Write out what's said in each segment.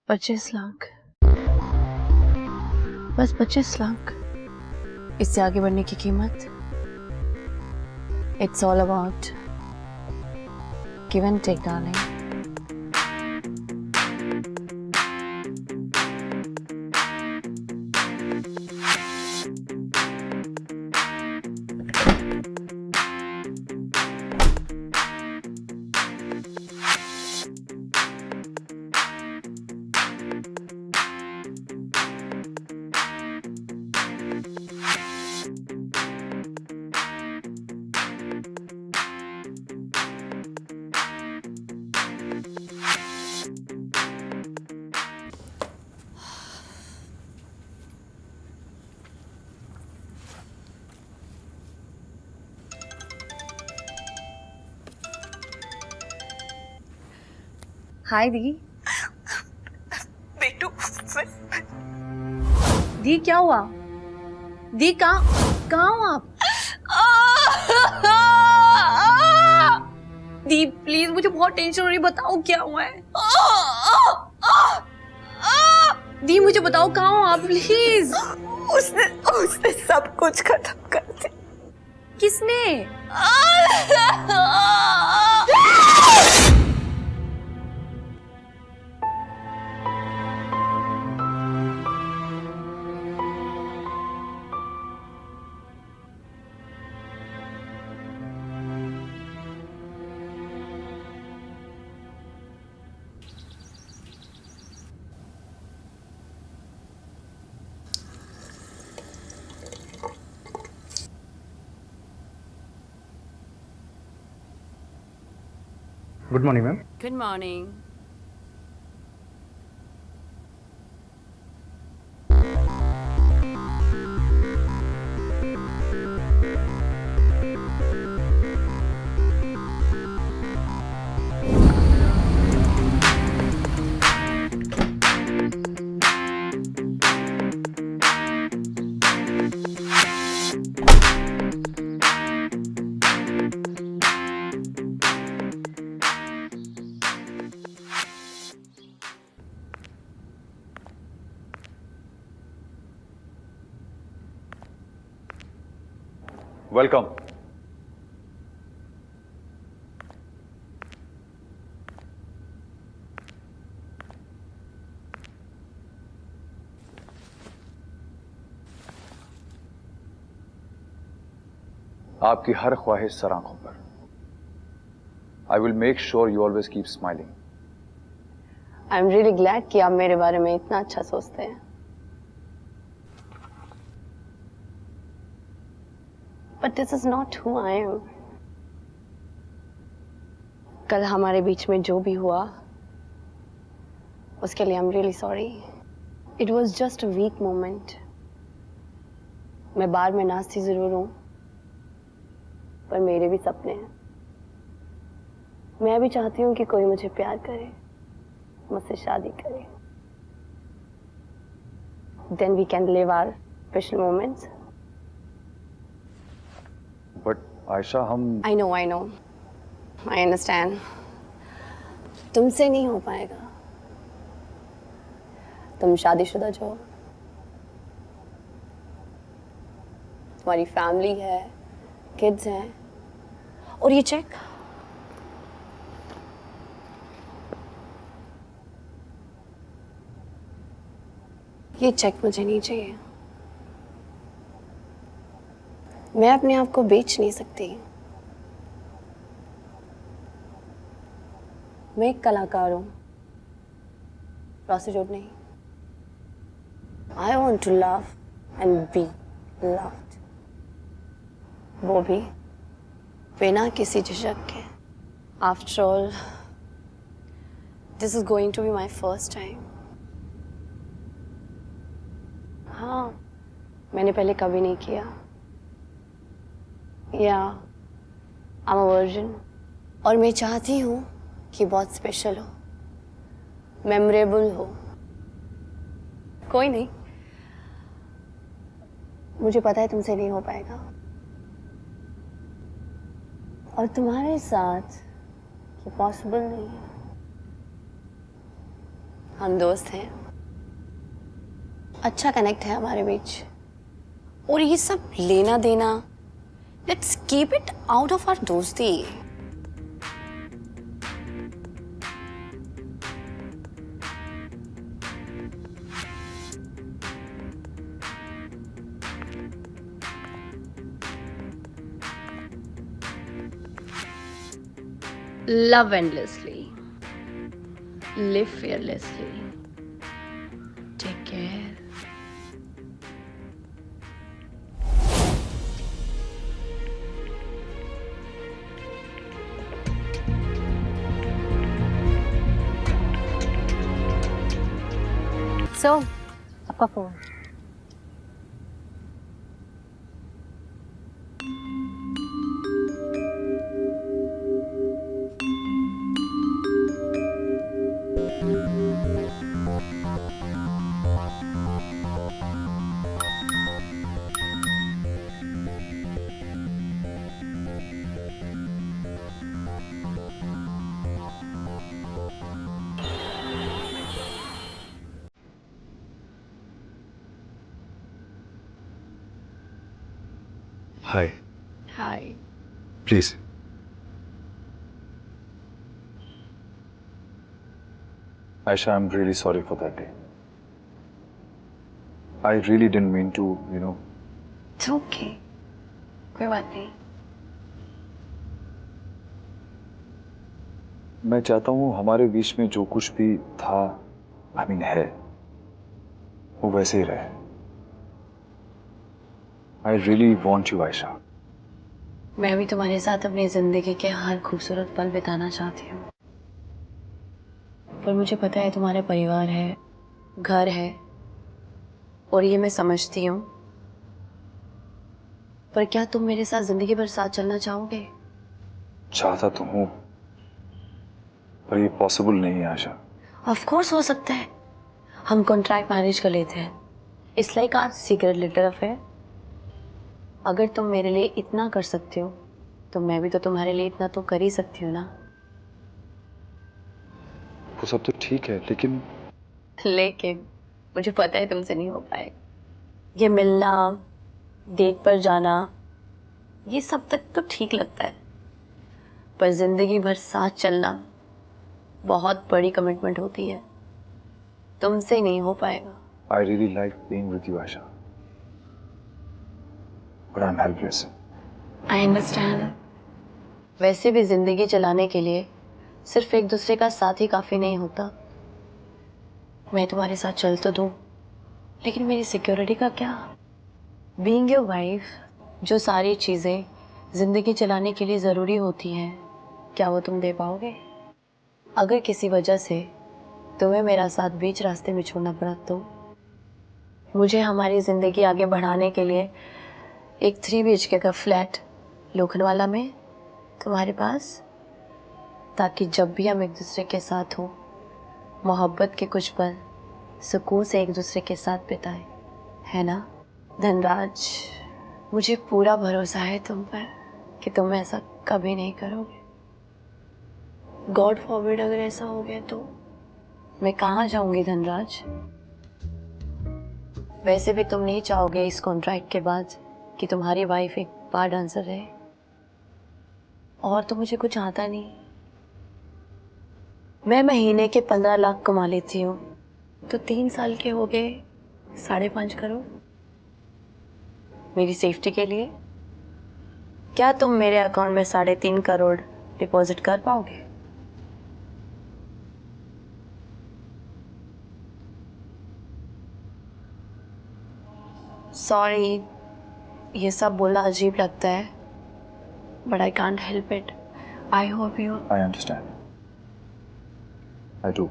₹25 लाख, बस 25 लाख। इससे आगे बढ़ने की कीमत, it's all about give and take darling. Hi दी। बेटू दी क्या हुआ? दी कहाँ हो आप? दी प्लीज, मुझे बहुत टेंशन हो रही, बताओ क्या हुआ है? दी मुझे बताओ कहाँ हो आप प्लीज। उसने सब कुछ खत्म कर दिया। किसने? Good morning ma'am. Good morning. Welcome. आपकी हर ख्वाहिश सर आंखों पर। I will make sure you always keep smiling. I am really glad कि आप मेरे बारे में इतना अच्छा सोचते हैं। But this is not who I am. कल हमारे बीच में जो भी हुआ उसके लिए I am really sorry. It was just a weak moment. मैं बार में नाचती जरूर हूं, पर मेरे भी सपने हैं। मैं भी चाहती हूँ कि कोई मुझे प्यार करे, मुझसे शादी करे। Then we can live our special moments. But Ayesha, हम I know, I understand. तुमसे नहीं हो पाएगा। तुम शादीशुदा जो हो, तुम्हारी फैमिली है, किड्स हैं, और ये चेक मुझे नहीं चाहिए। मैं अपने आप को बेच नहीं सकती। मैं एक कलाकार हूं, प्रोस्टिट्यूट नहीं। I want to love and be loved, वो भी बिना किसी झिझक के। After all this is going to be my first time. हाँ, मैंने पहले कभी नहीं किया। या आई एम अ वर्जिन, और मैं चाहती हूँ कि बहुत स्पेशल हो, मेमोरेबल हो। कोई नहीं, मुझे पता है तुमसे नहीं हो पाएगा, और तुम्हारे साथ ये पॉसिबल नहीं है। हम दोस्त हैं, अच्छा कनेक्ट है हमारे बीच, और ये सब लेना देना, let's keep it out of our दोस्ती। Love endlessly. Live fearlessly. Take care. So, आपका फोन। Hi. Hi. Please. Aisha, I'm really sorry for that day. I really didn't mean to, It's okay. कोई बात नहीं। मैं चाहता हूँ हमारे बीच में जो कुछ भी था, है, वो वैसे ही रहे। I really want you, Aisha. मैं भी तुम्हारे साथ अपनी जिंदगी के हर खूबसूरत पल बिताना चाहती हूँ, पर मुझे पता है तुम्हारा परिवार है, घर है, और ये मैं समझती हूँ, पर क्या तुम मेरे साथ जिंदगी भर साथ चलना चाहोगे? चाहता तो हूँ, पर ये पॉसिबल नहीं है आशा। ऑफ कोर्स हो सकता है, हम कॉन्ट्रैक्ट मैरिज कर लेते हैं। It's like our secret little affair. अगर तुम मेरे लिए इतना कर सकते हो, तो मैं भी तो तुम्हारे लिए इतना तो कर ही सकती हूँ ना। वो सब तो ठीक है, लेकिन मुझे पता है तुमसे नहीं हो पाएगा। ये मिलना, डेट पर जाना, ये सब तक तो ठीक लगता है, पर जिंदगी भर साथ चलना बहुत बड़ी कमिटमेंट होती है, तुमसे नहीं हो पाएगा। I really like being with you, Aisha. But I'm helpless. I understand. वैसे भी जिंदगी चलाने के लिए सिर्फ एक दूसरे का साथ ही काफी नहीं होता। मैं तुम्हारे साथ चल तो दूं, लेकिन मेरी सिक्योरिटी का क्या? बीइंग योर वाइफ, जो सारी चीजें जिंदगी चलाने के लिए जरूरी होती हैं, क्या वो तुम दे पाओगे? अगर किसी वजह से तुम्हें मेरा साथ बीच रास्ते में छोड़ना पड़ा, तो मुझे हमारी जिंदगी आगे बढ़ाने के लिए एक 3 BHK का फ्लैट लोखंडवाला में तुम्हारे पास, ताकि जब भी हम एक दूसरे के साथ हो, मोहब्बत के कुछ पल सुकून से एक दूसरे के साथ बिताए, है ना धनराज? मुझे पूरा भरोसा है तुम पर कि तुम ऐसा कभी नहीं करोगे। गॉड फॉरबिड अगर ऐसा हो गया तो मैं कहाँ जाऊंगी धनराज? वैसे भी तुम नहीं चाहोगे इस कॉन्ट्रैक्ट के बाद कि तुम्हारी वाइफ एक बार डांसर रहे, और तो मुझे कुछ आता नहीं। मैं महीने के 15 लाख कमा लेती हूँ, तो 3 साल के हो गए 5.5 करोड़ मेरी सेफ्टी के लिए। क्या तुम मेरे अकाउंट में 3.5 करोड़ डिपॉजिट कर पाओगे? सॉरी, ये सब बोलना अजीब लगता है, but I can't help it. I hope you. I understand. I do.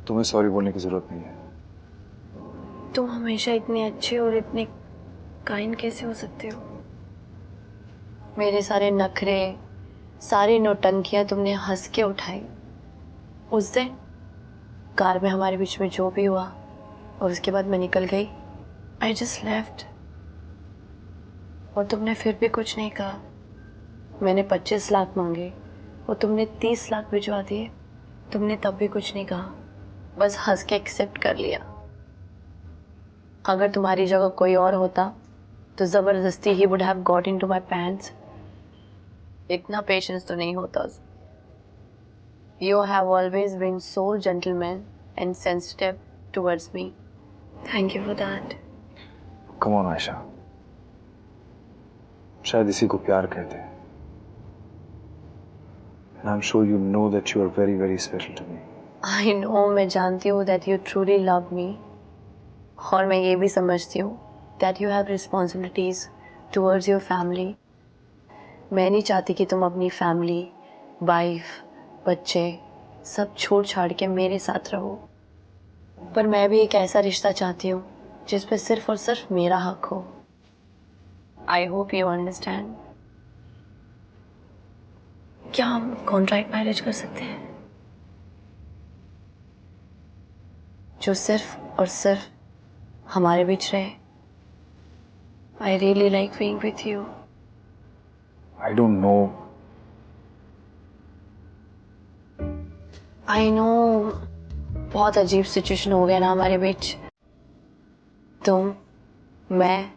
तुम्हें सॉरी बोलने की जरूरत नहीं है। तुम हमेशा इतने अच्छे और इतने काइंड कैसे हो सकते हो? मेरे सारे नखरे, सारी नौटंकियां तुमने हंस के उठाई। उस दिन कार में हमारे बीच में जो भी हुआ और उसके बाद मैं निकल गई। I just left. और तुमने फिर भी कुछ नहीं कहा। मैंने 25 लाख मांगे और तुमने 30 लाख भिजवा दिए। तुमने तब भी कुछ नहीं कहा, बस हंस के एक्सेप्ट कर लिया। अगर तुम्हारी जगह कोई और होता तो जबरदस्ती he would have got into my pants. इतना पेशेंस तो नहीं होता। You have always been so gentleman and sensitive towards me. Thank you for that. Come on, Ayesha. शायद इसी को प्यार कहते हैं। And I'm sure you know that you are very, very special to me. I know, मैं जानती हूँ that you truly love me. और मैं ये भी समझती हूँ that you have responsibilities towards your family. मैं नहीं चाहती कि तुम अपनी फैमिली, वाइफ, बच्चे सब छोड़ छाड़ के मेरे साथ रहो। पर मैं भी एक ऐसा रिश्ता चाहती हूँ जिस पे सिर्फ और सिर्फ मेरा हक हो। I hope you understand. क्या हम कॉन्ट्रैक्ट मैरिज कर सकते हैं? जो सिर्फ और सिर्फ हमारे बीच रहे। I really like being with you. I don't know. I know, बहुत अजीब सिचुएशन हो गया ना हमारे बीच। तुम, मैं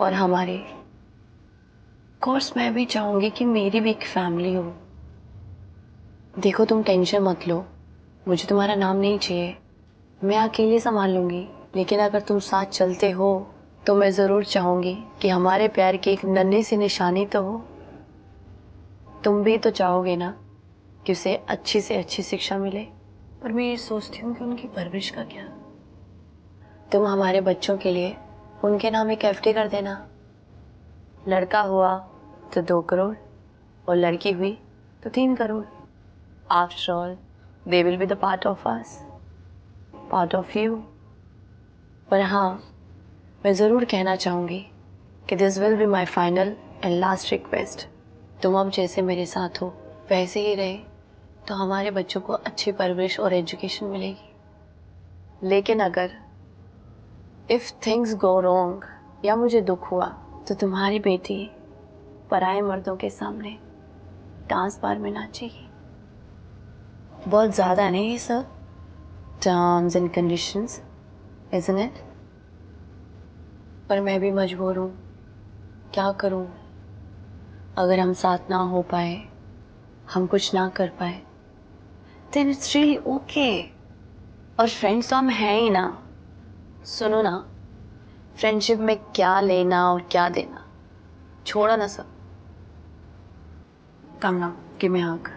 और हमारी। कोर्स मैं भी चाहूंगी कि मेरी भी एक फैमिली हो। देखो तुम टेंशन मत लो, मुझे तुम्हारा नाम नहीं चाहिए, मैं अकेले संभाल लूंगी। लेकिन अगर तुम साथ चलते हो तो मैं ज़रूर चाहूंगी कि हमारे प्यार की एक नन्ही सी निशानी तो हो। तुम भी तो चाहोगे ना कि उसे अच्छी से अच्छी शिक्षा मिले। पर मैं ये सोचती हूँ कि उनकी परवरिश का क्या। तुम हमारे बच्चों के लिए उनके नाम एक एफडी कर देना। लड़का हुआ तो 2 करोड़ और लड़की हुई तो 3 crore. After all they will be the part of us, part of you. पर हाँ, मैं ज़रूर कहना चाहूँगी कि this will be my final and last request. तुम अब जैसे मेरे साथ हो वैसे ही रहे तो हमारे बच्चों को अच्छी परवरिश और एजुकेशन मिलेगी। लेकिन अगर इफ़ थिंग्स गो रॉन्ग या मुझे दुख हुआ तो तुम्हारी बेटी पराए मर्दों के सामने डांस बार में नाचेगी। बहुत ज़्यादा नहीं sir, terms and conditions, isn't it? पर मैं भी मजबूर हूँ, क्या करूँ? अगर हम साथ ना हो पाए, हम कुछ ना कर पाए, then it's really okay. और फ्रेंड्स तो हम हैं ही ना। सुनो ना, फ्रेंडशिप में क्या लेना और क्या देना छोड़ो ना सब। Come now, give me a hug.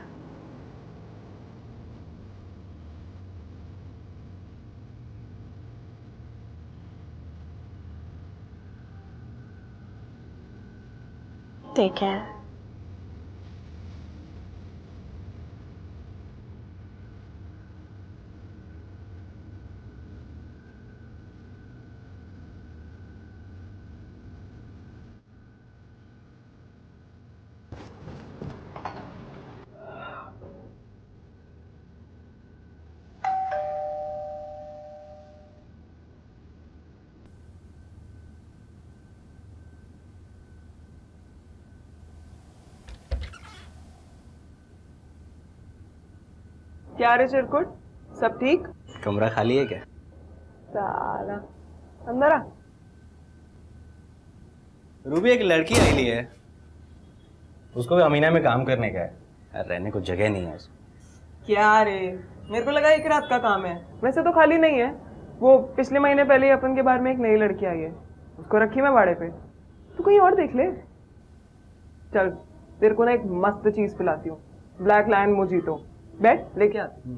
Take care. क्या रे चिरकुट, सब ठीक? कमरा खाली है क्या? साला अंदर आ। रूबी एक लड़की आई ली है, उसको भी अमीना में काम करने का है यार, रहने को जगह नहीं है उसको। क्या रे, मेरे को लगा एक रात का काम है। वैसे तो खाली नहीं है, वो पिछले महीने पहले ही अपन के बार में एक नई लड़की आई है, उसको रखी मैं भाड़े पे। तू कहीं और देख ले। चल तेरे को ना एक मस्त चीज पिलाती हूँ, ब्लैक लायन मोजीतो। बैठ, लेके आती।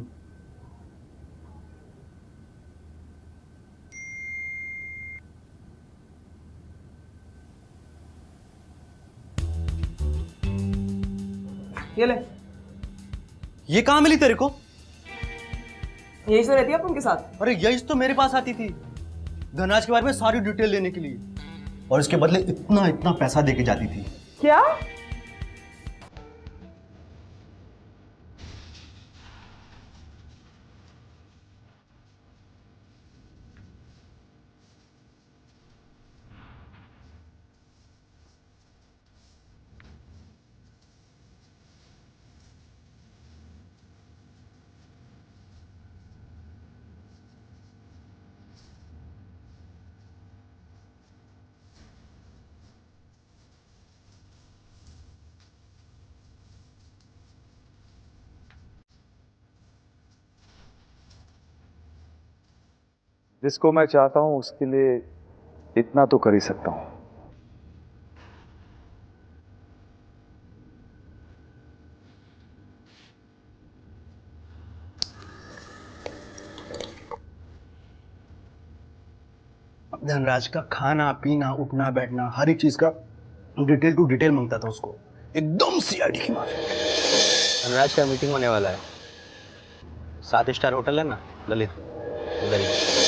ये ले। ये कहाँ मिली तेरे को? यही तो रहती है अपन के साथ। अरे यही तो मेरे पास आती थी धनराज के बारे में सारी डिटेल लेने के लिए, और इसके बदले इतना इतना पैसा देके जाती थी। क्या? जिसको मैं चाहता हूं उसके लिए इतना तो कर ही सकता हूं। धनराज का खाना पीना उठना बैठना हर एक चीज का डिटेल टू डिटेल मांगता था उसको, एकदम सीआईडी की माफी। धनराज का मीटिंग होने वाला है, 7 स्टार होटल है ना ललित, उधर ही।